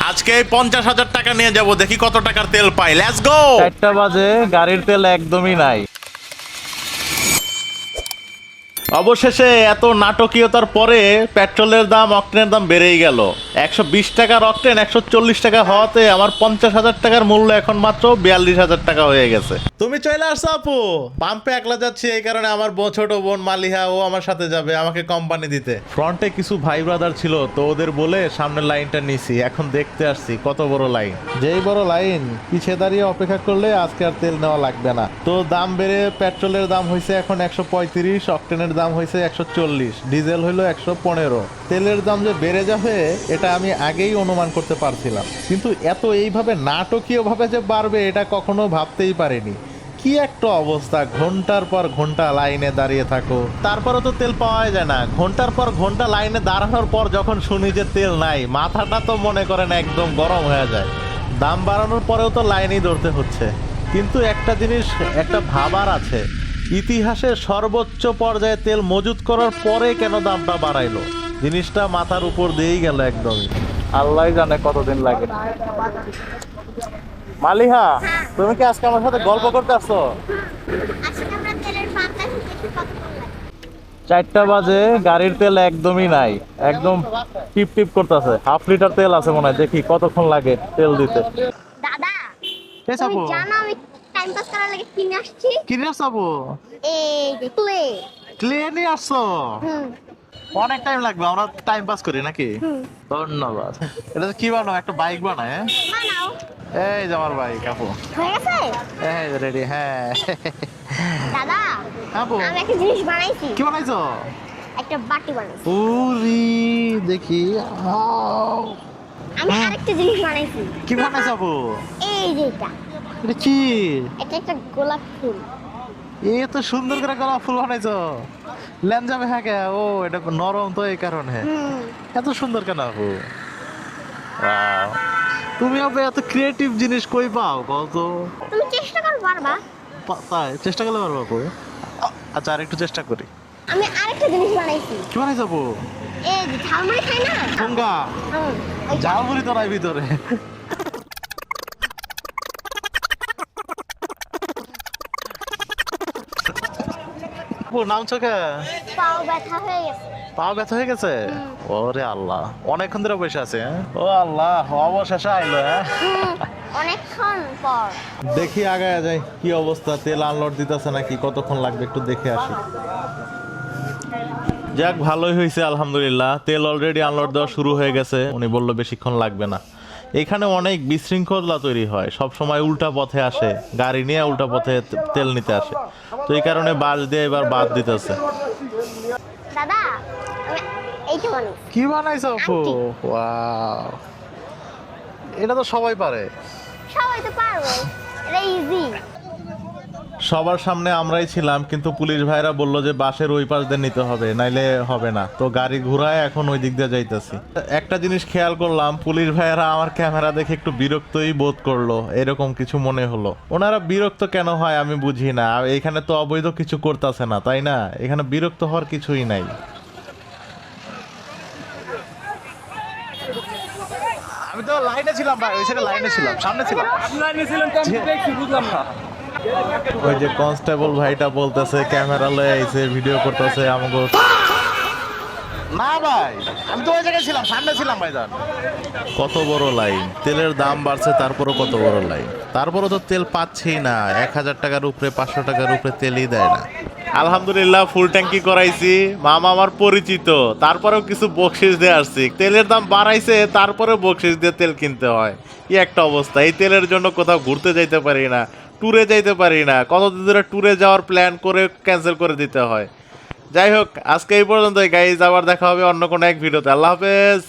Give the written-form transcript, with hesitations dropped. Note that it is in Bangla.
আজকে 50,000 টাকা নিয়ে যাব, দেখি কত টাকার তেল পাই। Let's go. 4টা বাজে, গাড়ির তেল একদমই নাই। অবশেষে এত নাটকীয়তার পরে পেট্রোলের দাম, অক্টেনের দাম বেড়েই গেল। 120 টাকার অক্টেন 140 টাকা হওয়াতে আমার 50,000 টাকার মূল্য এখন মাত্র 42,000 টাকা হয়ে গেছে। তুমি চলে আসছো আপু? পাম্পে একলা যাচ্ছি, এই কারণে আমার ছোট বোন মালিহা ও আমার সাথে যাবে আমাকে কোম্পানি দিতে। ফ্রন্টে কিছু ভাই ব্রাদার ছিল তো ওদের বলে সামনের লাইনটা নিছি, এখন দেখতে আসছি কত বড় লাইন। যেই বড় লাইন, পিছে দাঁড়িয়ে অপেক্ষা করলে আজকে আর তেল নেওয়া লাগবে না। তো দাম বেড়ে পেট্রোলের দাম হয়েছে এখন 135, অক্টেনের দাম হয়েছে 140, ডিজেল হইলো 115। তেলের দাম যে বেড়ে যাবে এটা আমি আগেই অনুমান করতে পারছিলাম, কিন্তু এত এইভাবে নাটকীয় ভাবে যে বাড়বে এটা কখনো ভাবতেই পারিনি। কি একটা অবস্থা, ঘন্টার পর ঘন্টা লাইনে দাঁড়িয়ে থাকো, তারপরে তো তেল পাওয়া যায় না। ঘন্টার পর ঘন্টা লাইনে দাঁড়ানোর পর যখন শুনি যে তেল নাই, মাথাটা তো মনে করেন একদম গরম হয়ে যায়। দাম বাড়ানোর পরেও তো লাইনেই ধরতে হচ্ছে। কিন্তু একটা জিনিস, একটা ভাবার আছে, ইতিহাসের সর্বোচ্চ পর্যায়ে তেল মজুত করার পরে কেন দামটা বাড়াইলো, জিনিসটা মাথার উপর দিয়েই গেল একদমই। আল্লাহ জানে কতদিন লাগে। মালিহা, তুমি কি আজকে আমার সাথে গল্প করতে আসছো? আজকে আমরা তেলের পাম্পটা দেখি কতক্ষণ লাগে। 4টা বাজে, গাড়ির তেল একদমই নাই, একদম টিপ টিপ করতেছে। হাফ লিটার তেল আছে মনে হয়, দেখি কতক্ষণ লাগে তেল দিতে। দাদা, কে তুমি যাবো? জানো আমি টাইম পাস করার লাগে কিনে আসছি? কিনে যাবো? এই যে ক্লে। ক্লে নিয়ে আসছো? হুম অনেক টাইম লাগবে, আমরা টাইম পাস করি নাকি? হুম। ধন্যবাদ। এটা কি বানাও, একটা বাইক বানায়? হ্যাঁ? বানাও। এই যে আমার বাইক আপু। হয়ে গেছে? এই রেডি, হ্যাঁ। দাদা, আপু আমি একটা জিনিস বানাইছি। কি বানাইছো? একটা বাটি বানাইছি। উরি, দেখি। আও, আমি আরেকটা জিনিস বানাইছি। কি বানাইছো আপু? এই যে এটা। এটা কি? এটা একটা গোলাপ ফুল। এ তো সুন্দর করে গোলাপ ফুল বানাইছো। লেঞ্জাবে হ্যাঁ কে? ও এটা নরম তো এই কারণে। হুম। এত সুন্দর কেন আপু? Wow. তুমি আপু এত ক্রিয়েটিভ জিনিস কই পাও কত? তুমি চেষ্টা করো পারবা। তাই চেষ্টা করলে পারবো আপু। আচ্ছা, আর একটু চেষ্টা করি। আমি আরেকটা জিনিস বানাইছি। কি বানাইছো আপু? এই যে ঝালমুড়ি খাই না? ঠোঙ্গা? হুম। ওই ঝালমুড়ি তো নাই ভিতরে। আপু নামছো কে? পাও ব্যথা হয়ে গেছে। পা ব্যথা হয়ে গেছে? ওরে আল্লাহ, অনেকক্ষণ ধরে বসে আছে। হ্যাঁ? ও আল্লাহ, অবশেষে আইলো। হ্যাঁ, অনেকক্ষণ পর। দেখি আগায় যাই কি অবস্থা, তেল আনলোড দিতেছে নাকি, কতক্ষণ লাগবে একটু দেখে আসি। যাক, ভালোই হয়েছে আলহামদুলিল্লাহ, তেল অলরেডি আনলোড দেওয়া শুরু হয়ে গেছে। উনি বললো বেশিক্ষণ লাগবে না। এখানে অনেক বিশৃঙ্খলা তৈরি হয়, সব সময় উল্টা পথে আসে, গাড়ি নিয়ে উল্টা পথে তেল নিতে আসে, তো এই কারণে বাস দিয়ে এবার বাদ দিতেছে। দাদা, আমি এইটা বানাইছি। কি বানাইছো আপু? আংটি। ওয়াও, এটা তো সবাই পারে। সবাই তো পারবে, এটা ইজি। সবার সামনে আমরাই ছিলাম, কিন্তু পুলিশ ভাইরা বললো যে বাসের ওই পাশ দিয়ে নিতে হবে, নাইলে হবে না। তো গাড়ি ঘুরায় এখন ওই দিক দিয়ে যাইতেছি। একটা জিনিস খেয়াল করলাম, পুলিশ ভাইয়েরা আমার ক্যামেরা দেখে একটু বিরক্তই বোধ করলো, এরকম কিছু মনে হলো। ওনারা বিরক্ত কেন হয় আমি বুঝি না, এখানে তো অবৈধ কিছু করতেছে না, তাই না? এখানে বিরক্ত হওয়ার কিছুই নাই। আমি তো লাইনে ছিলাম ভাই, ওই সাইডে লাইনে ছিলাম, সামনে ছিলাম। বুঝলাম না। ওই যে কনস্টেবল ভাইটা বলতেছে ক্যামেরা লয়ে আইছে, ভিডিও করতেছে আমাকে। না ভাই, আমি তো ওই জায়গায় ছিলাম, সামনে ছিলাম ভাই। কত বড় লাইন, তেলের দাম বাড়ছে তারপরও কত বড় লাইন, তারপরও তো তেল পাচ্ছেই না। 1,000 টাকার উপরে, 500 টাকার উপরে তেলই দেয় না। আলহামদুলিল্লাহ ফুল ট্যাঙ্কি করাইছি, মামা আমার পরিচিত, তারপরেও কিছু বকশিস দিয়ে আসছি। তেলের দাম বাড়াইছে, তারপরে বকশিস দিয়ে তেল কিনতে হয়। কি একটা অবস্থা, এই তেলের জন্য কোথাও ঘুরতে যাইতে পারি না, ট্যুরে যাইতে পারি না, কতদিন ধরে ট্যুরে যাওয়ার প্ল্যান করে ক্যান্সেল করে দিতে হয়। যাই হোক, আজকে এই পর্যন্তই গাইজ, আবার দেখা হবে অন্য কোনো এক ভিডিওতে। আল্লাহ হাফেজ।